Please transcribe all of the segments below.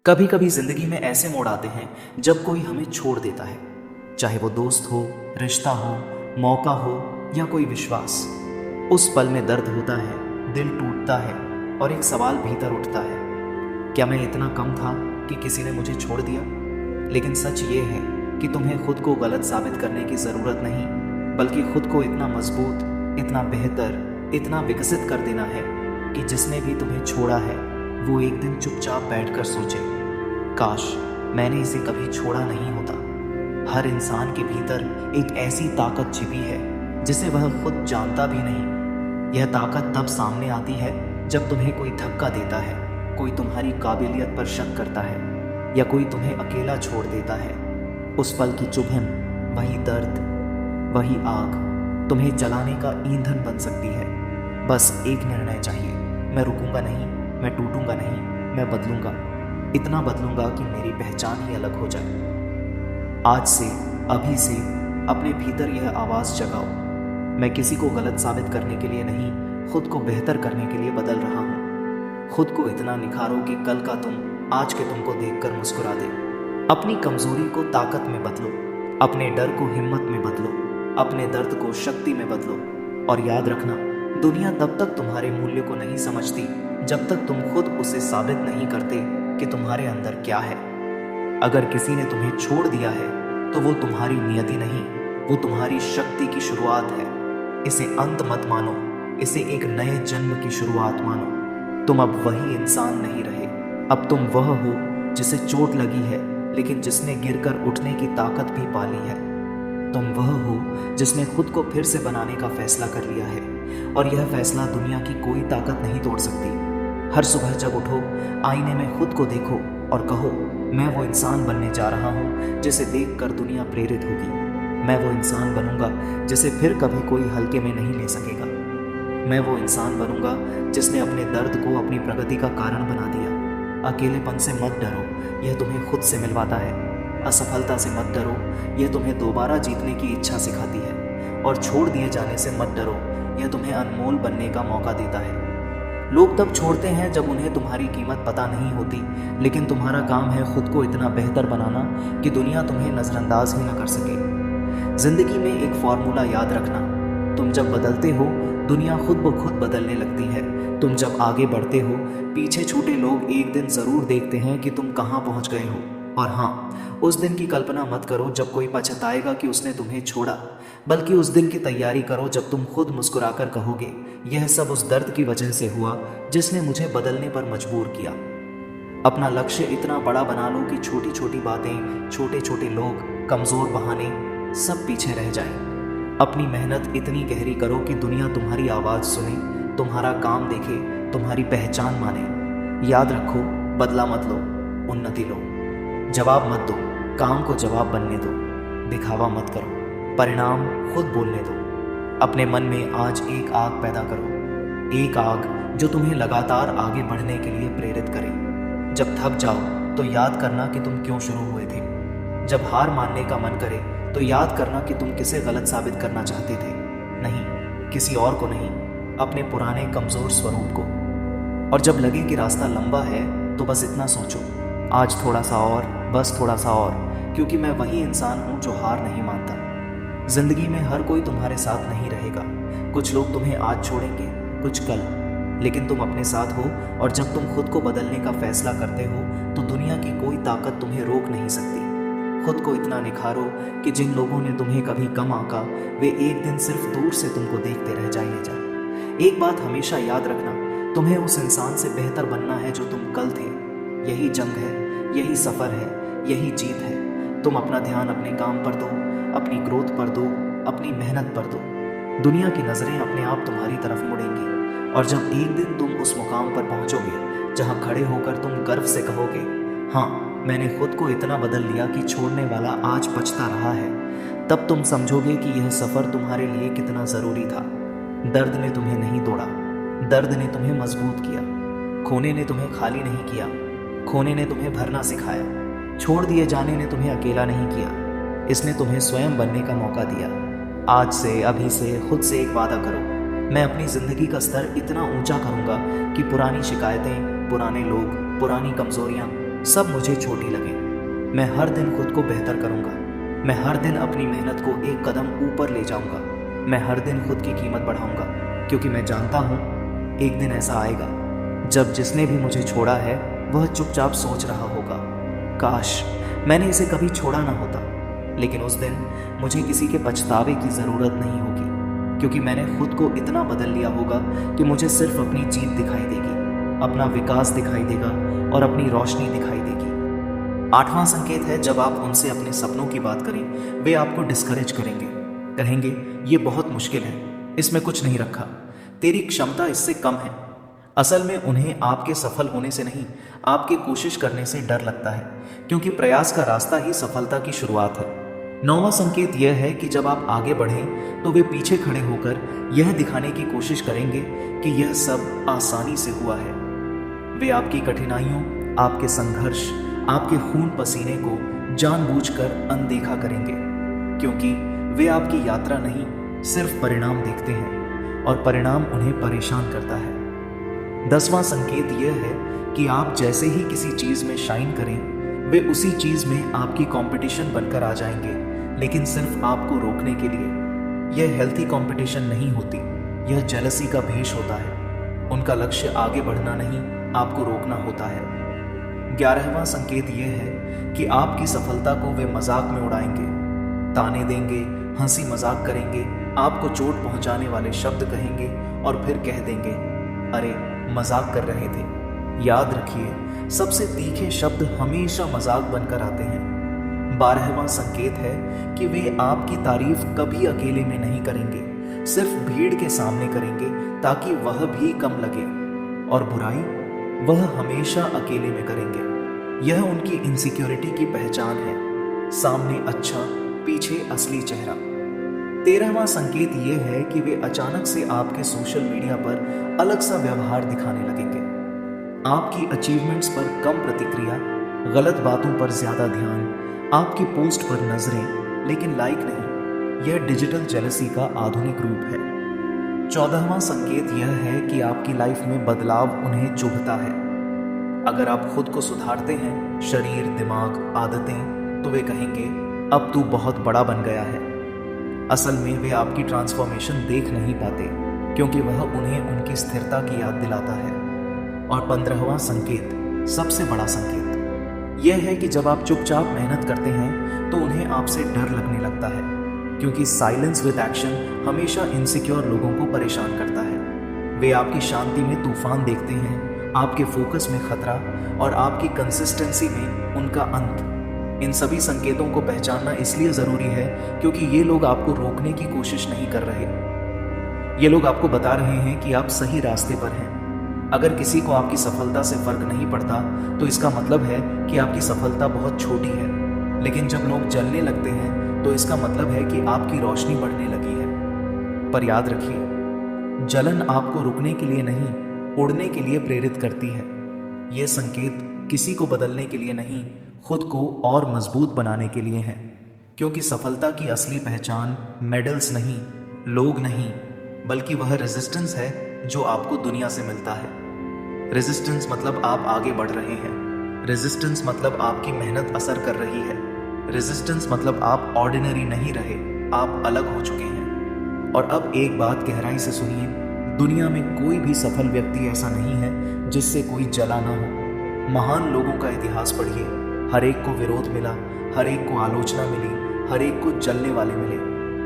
कभी कभी जिंदगी में ऐसे मोड़ आते हैं जब कोई हमें छोड़ देता है, चाहे वो दोस्त हो, रिश्ता हो, मौका हो या कोई विश्वास। उस पल में दर्द होता है, दिल टूटता है और एक सवाल भीतर उठता है, क्या मैं इतना कम था कि किसी ने मुझे छोड़ दिया। लेकिन सच ये है कि तुम्हें खुद को गलत साबित करने की ज़रूरत नहीं, बल्कि खुद को इतना मजबूत, इतना बेहतर, इतना विकसित कर देना है कि जिसने भी तुम्हें छोड़ा है वो एक दिन चुपचाप बैठकर सोचे, काश मैंने इसे कभी छोड़ा नहीं होता। हर इंसान के भीतर एक ऐसी ताकत छिपी है जिसे वह खुद जानता भी नहीं। यह ताकत तब सामने आती है जब तुम्हें कोई धक्का देता है, कोई तुम्हारी काबिलियत पर शक करता है या कोई तुम्हें अकेला छोड़ देता है। उस पल की चुभन, वही दर्द, वही आग तुम्हें जलाने का ईंधन बन सकती है। बस एक निर्णय चाहिए, मैं रुकूंगा नहीं, मैं टूटूंगा नहीं, मैं बदलूंगा, इतना बदलूंगा कि मेरी पहचान ही अलग हो जाए। आज से, अभी से अपने भीतर यह आवाज़ जगाओ, मैं किसी को गलत साबित करने के लिए नहीं, खुद को बेहतर करने के लिए बदल रहा हूँ। खुद को इतना निखारो कि कल का तुम आज के तुमको देखकर मुस्कुरा दे। अपनी कमजोरी को ताकत में बदलो, अपने डर को हिम्मत में बदलो, अपने दर्द को शक्ति में बदलो। और याद रखना, दुनिया तब तक तुम्हारे मूल्य को नहीं समझती जब तक तुम खुद उसे साबित नहीं करते कि तुम्हारे अंदर क्या है। अगर किसी ने तुम्हें छोड़ दिया है तो वो तुम्हारी नियति नहीं, वो तुम्हारी शक्ति की शुरुआत है। इसे अंत मत मानो, इसे एक नए जन्म की शुरुआत मानो। तुम अब वही इंसान नहीं रहे, अब तुम वह हो जिसे चोट लगी है लेकिन जिसने गिरकर उठने की ताकत भी पाली है। तुम वह हो जिसने खुद को फिर से बनाने का फैसला कर लिया है और यह फैसला दुनिया की कोई ताकत नहीं तोड़ सकती। हर सुबह जब उठो, आईने में खुद को देखो और कहो, मैं वो इंसान बनने जा रहा हूँ जिसे देखकर दुनिया प्रेरित होगी। मैं वो इंसान बनूंगा जिसे फिर कभी कोई हल्के में नहीं ले सकेगा। मैं वो इंसान बनूंगा जिसने अपने दर्द को अपनी प्रगति का कारण बना दिया। अकेलेपन से मत डरो, यह तुम्हें खुद से मिलवाता है। असफलता से मत डरो, यह तुम्हें दोबारा जीतने की इच्छा सिखाती है। और छोड़ दिए जाने से मत डरो, यह तुम्हें अनमोल बनने का मौका देता है। लोग तब छोड़ते हैं जब उन्हें तुम्हारी कीमत पता नहीं होती, लेकिन तुम्हारा काम है खुद को इतना बेहतर बनाना कि दुनिया तुम्हें नज़रअंदाज ही न कर सके। जिंदगी में एक फॉर्मूला याद रखना, तुम जब बदलते हो दुनिया खुद ब खुद बदलने लगती है। तुम जब आगे बढ़ते हो, पीछे छूटे लोग एक दिन ज़रूर देखते हैं कि तुम कहाँ पहुँच गए हो। और हाँ, उस दिन की कल्पना मत करो जब कोई पछताएगा कि उसने तुम्हें छोड़ा, बल्कि उस दिन की तैयारी करो जब तुम खुद मुस्कुराकर कहोगे, यह सब उस दर्द की वजह से हुआ जिसने मुझे बदलने पर मजबूर किया। अपना लक्ष्य इतना बड़ा बना लो कि छोटी छोटी बातें, छोटे छोटे लोग, कमज़ोर बहाने सब पीछे रह जाएं। अपनी मेहनत इतनी गहरी करो कि दुनिया तुम्हारी आवाज़ सुने, तुम्हारा काम देखे, तुम्हारी पहचान माने। याद रखो, बदला मत लो, उन्नति लो। जवाब मत दो, काम को जवाब बनने दो। दिखावा मत करो, परिणाम खुद बोलने दो। अपने मन में आज एक आग पैदा करो, एक आग जो तुम्हें लगातार आगे बढ़ने के लिए प्रेरित करे। जब थक जाओ तो याद करना कि तुम क्यों शुरू हुए थे। जब हार मानने का मन करे तो याद करना कि तुम किसे गलत साबित करना चाहते थे। नहीं, किसी और को नहीं, अपने पुराने कमज़ोर स्वरूप को। और जब लगे कि रास्ता लंबा है तो बस इतना सोचो, आज थोड़ा सा और, बस थोड़ा सा और, क्योंकि मैं वही इंसान हूँ जो हार नहीं मानता। जिंदगी में हर कोई तुम्हारे साथ नहीं रहेगा। कुछ लोग तुम्हें आज छोड़ेंगे, कुछ कल, लेकिन तुम अपने साथ हो। और जब तुम खुद को बदलने का फैसला करते हो तो दुनिया की कोई ताकत तुम्हें रोक नहीं सकती। खुद को इतना निखारो कि जिन लोगों ने तुम्हें कभी कम आंका, वे एक दिन सिर्फ दूर से तुमको देखते रह जाएंगे। एक बात हमेशा याद रखना, तुम्हें उस इंसान से बेहतर बनना है जो तुम कल थे। यही जंग है, यही सफ़र है, यही जीत है। तुम अपना ध्यान अपने काम पर दो, अपनी ग्रोथ पर दो, अपनी मेहनत पर दो। दुनिया की नज़रें अपने आप तुम्हारी तरफ मुड़ेंगी। और जब एक दिन तुम उस मुकाम पर पहुंचोगे जहां खड़े होकर तुम गर्व से कहोगे, हाँ, मैंने खुद को इतना बदल लिया कि छोड़ने वाला आज पछता रहा है, तब तुम समझोगे कि यह सफ़र तुम्हारे लिए कितना ज़रूरी था। दर्द ने तुम्हें नहीं तोड़ा, दर्द ने तुम्हें मजबूत किया। खोने ने तुम्हें खाली नहीं किया, खोने ने तुम्हें भरना सिखाया। छोड़ दिए जाने ने तुम्हें अकेला नहीं किया, इसने तुम्हें स्वयं बनने का मौका दिया। आज से, अभी से खुद से एक वादा करो, मैं अपनी ज़िंदगी का स्तर इतना ऊंचा करूंगा कि पुरानी शिकायतें, पुराने लोग, पुरानी कमज़ोरियाँ सब मुझे छोटी लगे। मैं हर दिन खुद को बेहतर करूँगा। मैं हर दिन अपनी मेहनत को एक कदम ऊपर ले जाऊँगा। मैं हर दिन खुद की कीमत बढ़ाऊँगा, क्योंकि मैं जानता हूँ एक दिन ऐसा आएगा जब जिसने भी मुझे छोड़ा है वह चुपचाप सोच रहा होगा, काश मैंने इसे कभी छोड़ा ना होता। लेकिन उस दिन मुझे किसी के पछतावे की ज़रूरत नहीं होगी, क्योंकि मैंने खुद को इतना बदल लिया होगा कि मुझे सिर्फ अपनी जीत दिखाई देगी, अपना विकास दिखाई देगा और अपनी रोशनी दिखाई देगी। 8वां संकेत है, जब आप उनसे अपने सपनों की बात करें वे आपको डिस्करेज करेंगे। कहेंगे ये बहुत मुश्किल है, इसमें कुछ नहीं रखा, तेरी क्षमता इससे कम है। असल में उन्हें आपके सफल होने से नहीं, आपके कोशिश करने से डर लगता है, क्योंकि प्रयास का रास्ता ही सफलता की शुरुआत है। 9वां संकेत यह है कि जब आप आगे बढ़ें तो वे पीछे खड़े होकर यह दिखाने की कोशिश करेंगे कि यह सब आसानी से हुआ है। वे आपकी कठिनाइयों, आपके संघर्ष, आपके खून पसीने को जानबूझकर अनदेखा करेंगे, क्योंकि वे आपकी यात्रा नहीं सिर्फ परिणाम देखते हैं और परिणाम उन्हें परेशान करता है। 10वां संकेत यह है कि आप जैसे ही किसी चीज़ में शाइन करें वे उसी चीज़ में आपकी कंपटीशन बनकर आ जाएंगे, लेकिन सिर्फ आपको रोकने के लिए। यह हेल्थी कंपटीशन नहीं होती, यह जेलसी का भेष होता है। उनका लक्ष्य आगे बढ़ना नहीं, आपको रोकना होता है। 11वां संकेत यह है कि आपकी सफलता को वे मजाक में उड़ाएंगे, ताने देंगे, हंसी मजाक करेंगे, आपको चोट पहुंचाने वाले शब्द कहेंगे और फिर कह देंगे, अरे मजाक कर रहे थे। याद रखिए, सबसे तीखे शब्द हमेशा मजाक बनकर आते हैं। 12वां संकेत है कि वे आपकी तारीफ कभी अकेले में नहीं करेंगे, सिर्फ भीड़ के सामने करेंगे ताकि वह भी कम लगे, और बुराई वह हमेशा अकेले में करेंगे। यह उनकी इनसिक्योरिटी की पहचान है, सामने अच्छा, पीछे असली चेहरा। 13वां संकेत यह है कि वे अचानक से आपके सोशल मीडिया पर अलग सा व्यवहार दिखाने लगेंगे। आपकी अचीवमेंट्स पर कम प्रतिक्रिया, गलत बातों पर ज़्यादा ध्यान, आपकी पोस्ट पर नजरें लेकिन लाइक नहीं। यह डिजिटल जेलसी का आधुनिक रूप है। 14वां संकेत यह है कि आपकी लाइफ में बदलाव उन्हें चुभता है। अगर आप खुद को सुधारते हैं, शरीर, दिमाग, आदतें, तो वे कहेंगे अब तू बहुत बड़ा बन गया है। असल में वे आपकी ट्रांसफॉर्मेशन देख नहीं पाते, क्योंकि वह उन्हें उनकी स्थिरता की याद दिलाता है। और 15वां संकेत, सबसे बड़ा संकेत, यह है कि जब आप चुपचाप मेहनत करते हैं तो उन्हें आपसे डर लगने लगता है, क्योंकि साइलेंस विद एक्शन हमेशा इनसिक्योर लोगों को परेशान करता है। वे आपकी शांति में तूफान देखते हैं, आपके फोकस में खतरा और आपकी कंसिस्टेंसी में उनका अंत। इन सभी संकेतों को पहचानना इसलिए ज़रूरी है क्योंकि ये लोग आपको रोकने की कोशिश नहीं कर रहे। ये लोग आपको बता रहे हैं कि आप सही रास्ते पर हैं। अगर किसी को आपकी सफलता से फर्क नहीं पड़ता तो इसका मतलब है कि आपकी सफलता बहुत छोटी है, लेकिन जब लोग जलने लगते हैं तो इसका मतलब है कि आपकी रोशनी बढ़ने लगी है। पर याद रखिए, जलन आपको रुकने के लिए नहीं, उड़ने के लिए प्रेरित करती है। ये संकेत किसी को बदलने के लिए नहीं, खुद को और मजबूत बनाने के लिए है, क्योंकि सफलता की असली पहचान मेडल्स नहीं, लोग नहीं, बल्कि वह रेजिस्टेंस है जो आपको दुनिया से मिलता है। रेजिस्टेंस मतलब आप आगे बढ़ रहे हैं। रेजिस्टेंस मतलब आपकी मेहनत असर कर रही है। रेजिस्टेंस मतलब आप ऑर्डिनरी नहीं रहे, आप अलग हो चुके हैं। और अब एक बात गहराई से सुनिए, दुनिया में कोई भी सफल व्यक्ति ऐसा नहीं है जिससे कोई जला ना हो। महान लोगों का इतिहास पढ़िए, हर एक को विरोध मिला, हर एक को आलोचना मिली, हर एक को जलने वाले मिले,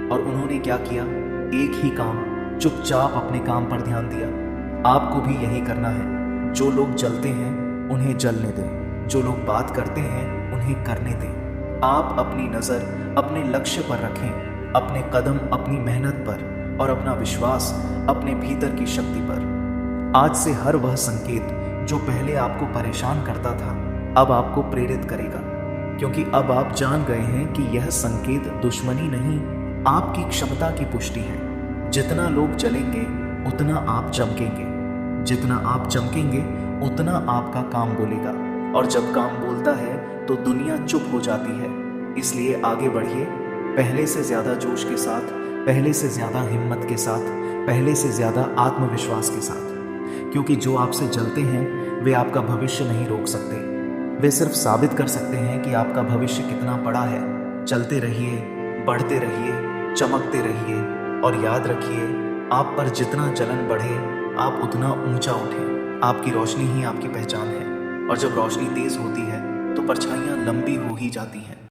और उन्होंने क्या किया? एक ही काम, चुपचाप अपने काम पर ध्यान दिया। आपको भी यही करना है। जो लोग जलते हैं उन्हें जलने दें, जो लोग बात करते हैं उन्हें करने दें। आप अपनी नज़र अपने लक्ष्य पर रखें, अपने कदम अपनी मेहनत पर और अपना विश्वास अपने भीतर की शक्ति पर। आज से हर वह संकेत जो पहले आपको परेशान करता था अब आपको प्रेरित करेगा, क्योंकि अब आप जान गए हैं कि यह संकेत दुश्मनी नहीं, आपकी क्षमता की पुष्टि है। जितना लोग जलेंगे उतना आप चमकेंगे, जितना आप चमकेंगे उतना आपका काम बोलेगा, और जब काम बोलता है तो दुनिया चुप हो जाती है। इसलिए आगे बढ़िए, पहले से ज़्यादा जोश के साथ, पहले से ज़्यादा हिम्मत के साथ, पहले से ज़्यादा आत्मविश्वास के साथ, क्योंकि जो आपसे जलते हैं वे आपका भविष्य नहीं रोक सकते। वे सिर्फ साबित कर सकते हैं कि आपका भविष्य कितना बड़ा है। चलते रहिए, बढ़ते रहिए, चमकते रहिए और याद रखिए, आप पर जितना जलन बढ़े आप उतना ऊंचा उठें। आपकी रोशनी ही आपकी पहचान है और जब रोशनी तेज होती है तो परछाइयाँ लंबी हो ही जाती हैं।